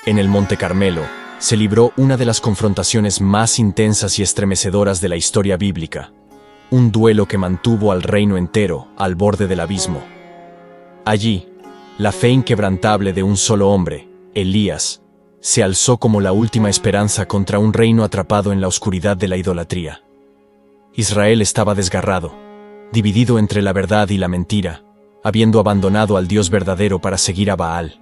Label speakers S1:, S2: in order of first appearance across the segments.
S1: En el Monte Carmelo, se libró una de las confrontaciones más intensas y estremecedoras de la historia bíblica, un duelo que mantuvo al reino entero al borde del abismo. Allí, la fe inquebrantable de un solo hombre, Elías, se alzó como la última esperanza contra un reino atrapado en la oscuridad de la idolatría. Israel estaba desgarrado, dividido entre la verdad y la mentira, habiendo abandonado al Dios verdadero para seguir a Baal,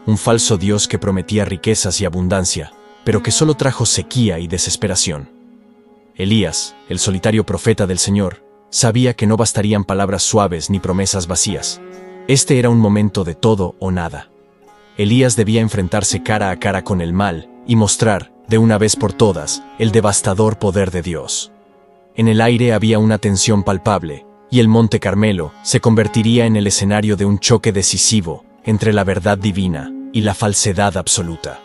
S1: un falso Dios que prometía riquezas y abundancia, pero que solo trajo sequía y desesperación. Elías, el solitario profeta del Señor, sabía que no bastarían palabras suaves ni promesas vacías. Este era un momento de todo o nada. Elías debía enfrentarse cara a cara con el mal y mostrar, de una vez por todas, el devastador poder de Dios. En el aire había una tensión palpable, y el Monte Carmelo se convertiría en el escenario de un choque decisivo entre la verdad divina y la falsedad absoluta.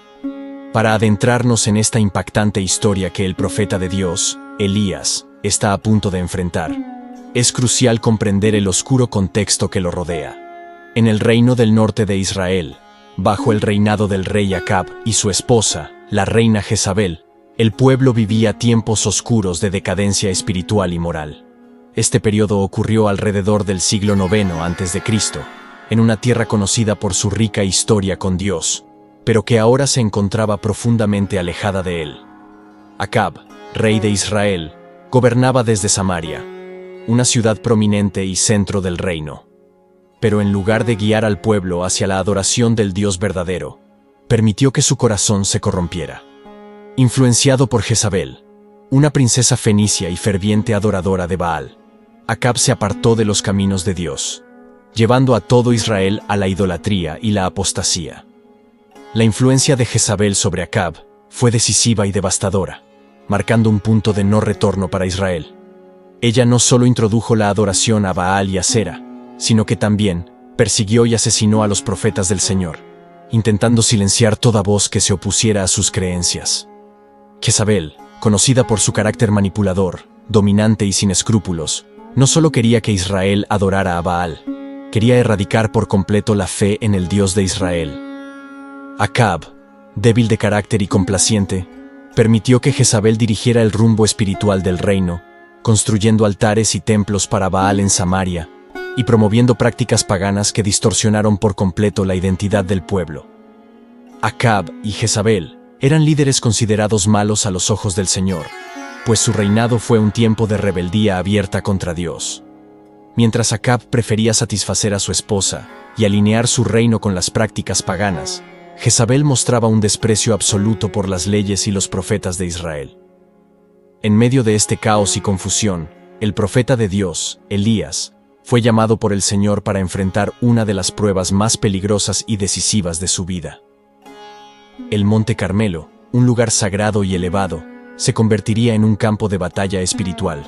S1: Para adentrarnos en esta impactante historia que el profeta de Dios, Elías, está a punto de enfrentar, es crucial comprender el oscuro contexto que lo rodea. En el reino del norte de Israel, bajo el reinado del rey Acab y su esposa, la reina Jezabel, el pueblo vivía tiempos oscuros de decadencia espiritual y moral. Este periodo ocurrió alrededor del siglo IX a.C., en una tierra conocida por su rica historia con Dios, pero que ahora se encontraba profundamente alejada de él. Acab, rey de Israel, gobernaba desde Samaria, una ciudad prominente y centro del reino. Pero en lugar de guiar al pueblo hacia la adoración del Dios verdadero, permitió que su corazón se corrompiera. Influenciado por Jezabel, una princesa fenicia y ferviente adoradora de Baal, Acab se apartó de los caminos de Dios, llevando a todo Israel a la idolatría y la apostasía. La influencia de Jezabel sobre Acab fue decisiva y devastadora, marcando un punto de no retorno para Israel. Ella no solo introdujo la adoración a Baal y Asera, sino que también persiguió y asesinó a los profetas del Señor, intentando silenciar toda voz que se opusiera a sus creencias. Jezabel, conocida por su carácter manipulador, dominante y sin escrúpulos, no solo quería que Israel adorara a Baal, quería erradicar por completo la fe en el Dios de Israel. Acab, débil de carácter y complaciente, permitió que Jezabel dirigiera el rumbo espiritual del reino, construyendo altares y templos para Baal en Samaria, y promoviendo prácticas paganas que distorsionaron por completo la identidad del pueblo. Acab y Jezabel eran líderes considerados malos a los ojos del Señor, pues su reinado fue un tiempo de rebeldía abierta contra Dios. Mientras Acab prefería satisfacer a su esposa y alinear su reino con las prácticas paganas, Jezabel mostraba un desprecio absoluto por las leyes y los profetas de Israel. En medio de este caos y confusión, el profeta de Dios, Elías, fue llamado por el Señor para enfrentar una de las pruebas más peligrosas y decisivas de su vida. El Monte Carmelo, un lugar sagrado y elevado, se convertiría en un campo de batalla espiritual,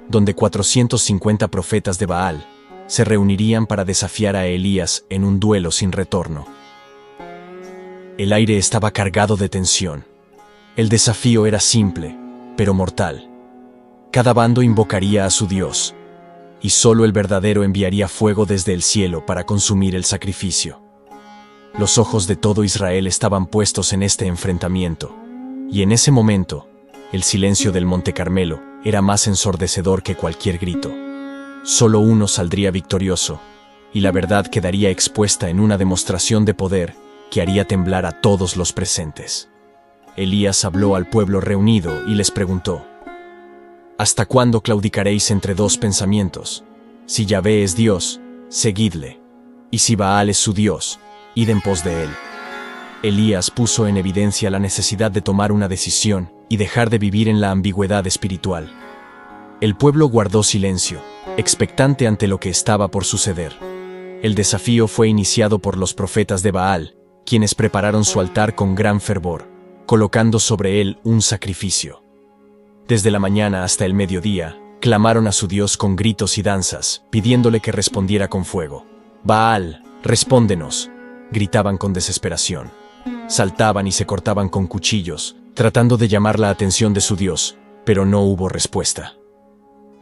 S1: donde 450 profetas de Baal se reunirían para desafiar a Elías en un duelo sin retorno. El aire estaba cargado de tensión. El desafío era simple, pero mortal. Cada bando invocaría a su Dios, y solo el verdadero enviaría fuego desde el cielo para consumir el sacrificio. Los ojos de todo Israel estaban puestos en este enfrentamiento, y en ese momento, el silencio del Monte Carmelo era más ensordecedor que cualquier grito. Solo uno saldría victorioso, y la verdad quedaría expuesta en una demostración de poder que haría temblar a todos los presentes. Elías habló al pueblo reunido y les preguntó: ¿Hasta cuándo claudicaréis entre dos pensamientos? Si Yahvé es Dios, seguidle, y si Baal es su Dios, id en pos de él. Elías puso en evidencia la necesidad de tomar una decisión y dejar de vivir en la ambigüedad espiritual. El pueblo guardó silencio, expectante ante lo que estaba por suceder. El desafío fue iniciado por los profetas de Baal, quienes prepararon su altar con gran fervor, colocando sobre él un sacrificio. Desde la mañana hasta el mediodía, clamaron a su Dios con gritos y danzas, pidiéndole que respondiera con fuego. «Baal, respóndenos», gritaban con desesperación. Saltaban y se cortaban con cuchillos, tratando de llamar la atención de su Dios, pero no hubo respuesta.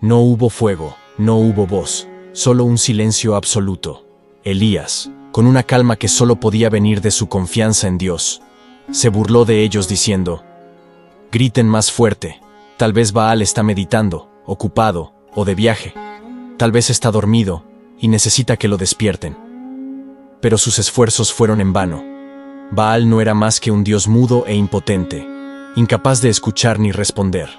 S1: No hubo fuego, no hubo voz, solo un silencio absoluto. Elías, con una calma que solo podía venir de su confianza en Dios, Se burló de ellos diciendo: «Griten más fuerte, tal vez Baal está meditando, ocupado o de viaje. Tal vez está dormido y necesita que lo despierten». Pero sus esfuerzos fueron en vano. Baal no era más que un dios mudo e impotente, incapaz de escuchar ni responder.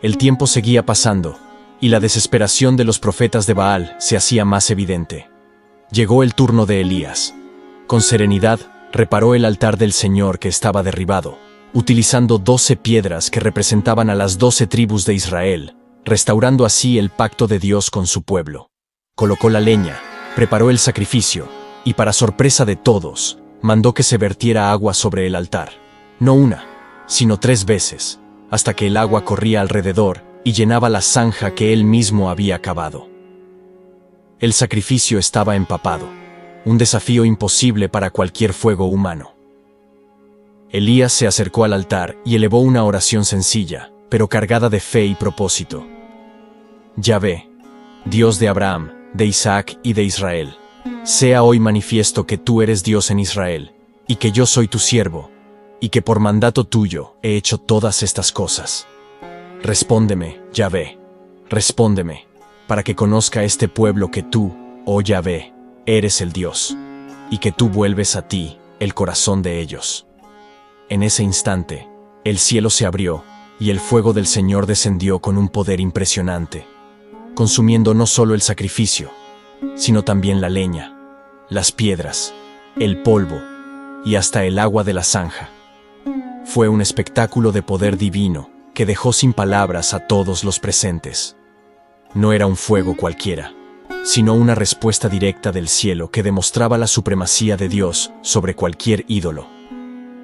S1: El tiempo seguía pasando, y la desesperación de los profetas de Baal se hacía más evidente. Llegó el turno de Elías. Con serenidad, reparó el altar del Señor que estaba derribado, utilizando 12 piedras que representaban a las 12 tribus de Israel, restaurando así el pacto de Dios con su pueblo. Colocó la leña, preparó el sacrificio, y para sorpresa de todos, mandó que se vertiera agua sobre el altar. No una, sino 3 veces, hasta que el agua corría alrededor y llenaba la zanja que él mismo había cavado. El sacrificio estaba empapado, un desafío imposible para cualquier fuego humano. Elías se acercó al altar y elevó una oración sencilla, pero cargada de fe y propósito. Yahvé, Dios de Abraham, de Isaac y de Israel, sea hoy manifiesto que tú eres Dios en Israel, y que yo soy tu siervo, y que por mandato tuyo he hecho todas estas cosas. Respóndeme, Yahvé, respóndeme, para que conozca este pueblo que tú, oh Yahvé, eres el Dios, y que tú vuelves a ti el corazón de ellos. En ese instante, el cielo se abrió, y el fuego del Señor descendió con un poder impresionante, consumiendo no solo el sacrificio, sino también la leña, las piedras, el polvo, y hasta el agua de la zanja. Fue un espectáculo de poder divino que dejó sin palabras a todos los presentes. No era un fuego cualquiera, sino una respuesta directa del cielo que demostraba la supremacía de Dios sobre cualquier ídolo.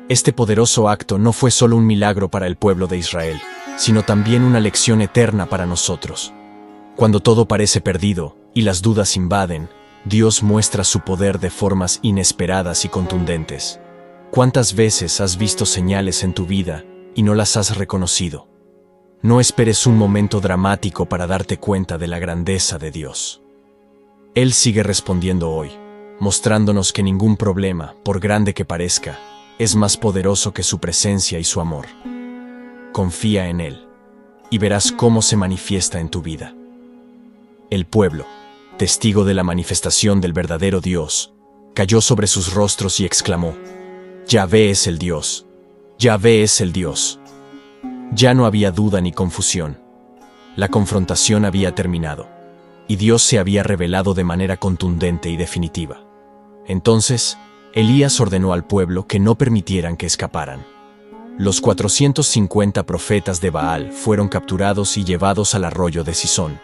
S1: Este poderoso acto no fue solo un milagro para el pueblo de Israel, sino también una lección eterna para nosotros. Cuando todo parece perdido y las dudas invaden, Dios muestra su poder de formas inesperadas y contundentes. ¿Cuántas veces has visto señales en tu vida y no las has reconocido? No esperes un momento dramático para darte cuenta de la grandeza de Dios. Él sigue respondiendo hoy, mostrándonos que ningún problema, por grande que parezca, es más poderoso que su presencia y su amor. Confía en Él, y verás cómo se manifiesta en tu vida. El pueblo, testigo de la manifestación del verdadero Dios, cayó sobre sus rostros y exclamó: «Yahvé es el Dios, Yahvé es el Dios». Ya no había duda ni confusión. La confrontación había terminado, y Dios se había revelado de manera contundente y definitiva. Entonces, Elías ordenó al pueblo que no permitieran que escaparan. Los 450 profetas de Baal fueron capturados y llevados al arroyo de Sisón,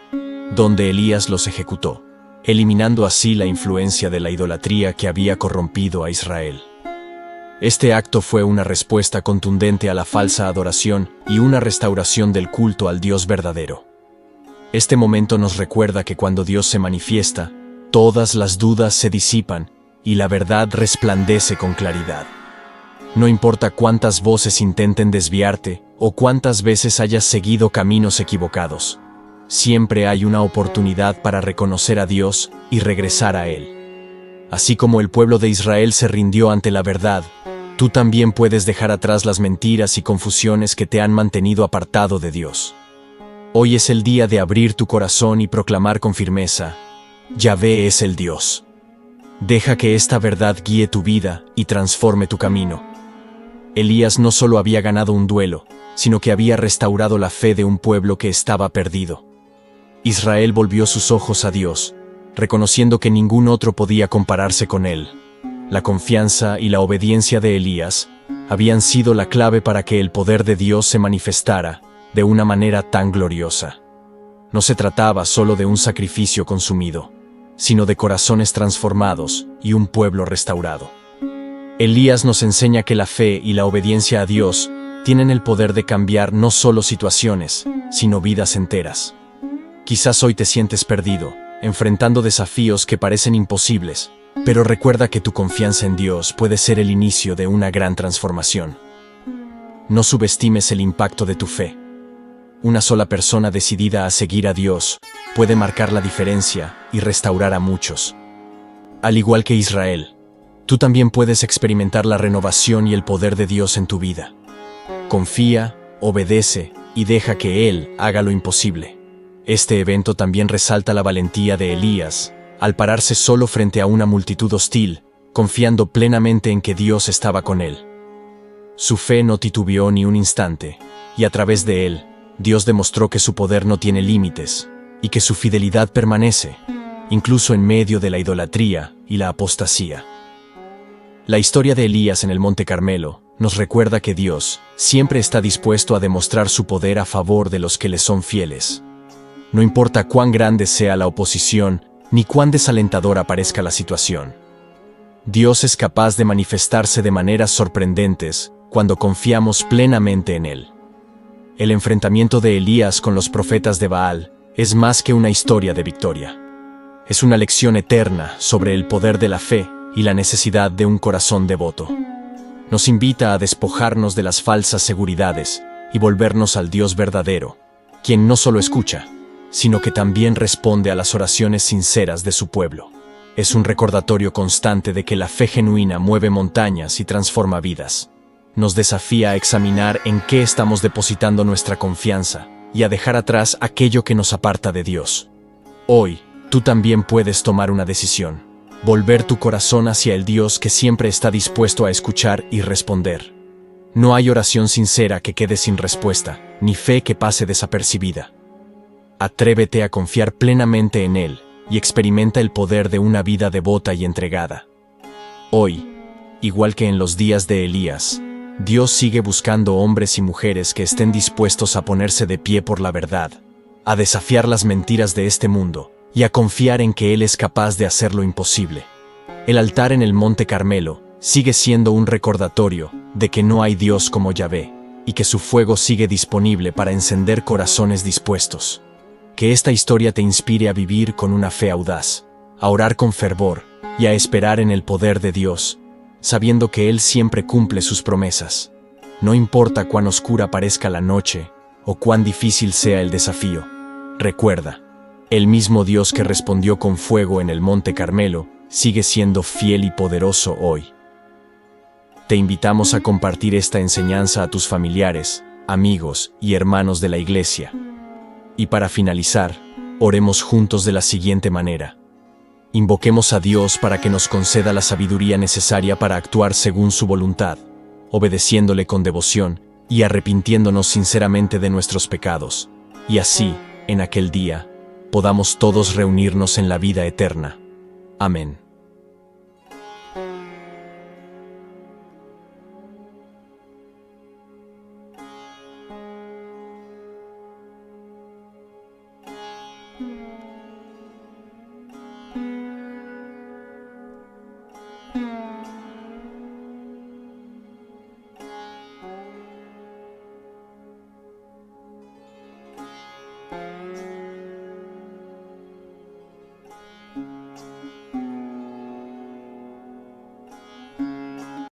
S1: donde Elías los ejecutó, eliminando así la influencia de la idolatría que había corrompido a Israel. Este acto fue una respuesta contundente a la falsa adoración y una restauración del culto al Dios verdadero. Este momento nos recuerda que cuando Dios se manifiesta, todas las dudas se disipan y la verdad resplandece con claridad. No importa cuántas voces intenten desviarte o cuántas veces hayas seguido caminos equivocados, siempre hay una oportunidad para reconocer a Dios y regresar a Él. Así como el pueblo de Israel se rindió ante la verdad, tú también puedes dejar atrás las mentiras y confusiones que te han mantenido apartado de Dios. Hoy es el día de abrir tu corazón y proclamar con firmeza: Yahvé es el Dios. Deja que esta verdad guíe tu vida y transforme tu camino. Elías no solo había ganado un duelo, sino que había restaurado la fe de un pueblo que estaba perdido. Israel volvió sus ojos a Dios, reconociendo que ningún otro podía compararse con él. La confianza y la obediencia de Elías habían sido la clave para que el poder de Dios se manifestara de una manera tan gloriosa. No se trataba solo de un sacrificio consumido, sino de corazones transformados y un pueblo restaurado. Elías nos enseña que la fe y la obediencia a Dios tienen el poder de cambiar no solo situaciones, sino vidas enteras. Quizás hoy te sientes perdido, enfrentando desafíos que parecen imposibles, pero recuerda que tu confianza en Dios puede ser el inicio de una gran transformación. No subestimes el impacto de tu fe. Una sola persona decidida a seguir a Dios puede marcar la diferencia y restaurar a muchos. Al igual que Israel, tú también puedes experimentar la renovación y el poder de Dios en tu vida. Confía, obedece y deja que Él haga lo imposible. Este evento también resalta la valentía de Elías, al pararse solo frente a una multitud hostil, confiando plenamente en que Dios estaba con él. Su fe no titubeó ni un instante, y a través de él, Dios demostró que su poder no tiene límites, y que su fidelidad permanece, incluso en medio de la idolatría y la apostasía. La historia de Elías en el Monte Carmelo nos recuerda que Dios siempre está dispuesto a demostrar su poder a favor de los que le son fieles. No importa cuán grande sea la oposición, ni cuán desalentadora parezca la situación. Dios es capaz de manifestarse de maneras sorprendentes cuando confiamos plenamente en Él. El enfrentamiento de Elías con los profetas de Baal es más que una historia de victoria. Es una lección eterna sobre el poder de la fe y la necesidad de un corazón devoto. Nos invita a despojarnos de las falsas seguridades y volvernos al Dios verdadero, quien no solo escucha, sino que también responde a las oraciones sinceras de su pueblo. Es un recordatorio constante de que la fe genuina mueve montañas y transforma vidas. Nos desafía a examinar en qué estamos depositando nuestra confianza y a dejar atrás aquello que nos aparta de Dios. Hoy, tú también puedes tomar una decisión: volver tu corazón hacia el Dios que siempre está dispuesto a escuchar y responder. No hay oración sincera que quede sin respuesta, ni fe que pase desapercibida. Atrévete a confiar plenamente en Él y experimenta el poder de una vida devota y entregada. Hoy, igual que en los días de Elías, Dios sigue buscando hombres y mujeres que estén dispuestos a ponerse de pie por la verdad, a desafiar las mentiras de este mundo y a confiar en que Él es capaz de hacer lo imposible. El altar en el Monte Carmelo sigue siendo un recordatorio de que no hay Dios como Yahvé y que su fuego sigue disponible para encender corazones dispuestos. Que esta historia te inspire a vivir con una fe audaz, a orar con fervor y a esperar en el poder de Dios, sabiendo que Él siempre cumple sus promesas. No importa cuán oscura parezca la noche o cuán difícil sea el desafío. Recuerda, el mismo Dios que respondió con fuego en el Monte Carmelo sigue siendo fiel y poderoso hoy. Te invitamos a compartir esta enseñanza a tus familiares, amigos y hermanos de la iglesia. Y para finalizar, oremos juntos de la siguiente manera. Invoquemos a Dios para que nos conceda la sabiduría necesaria para actuar según su voluntad, obedeciéndole con devoción y arrepintiéndonos sinceramente de nuestros pecados, y así, en aquel día, podamos todos reunirnos en la vida eterna. Amén.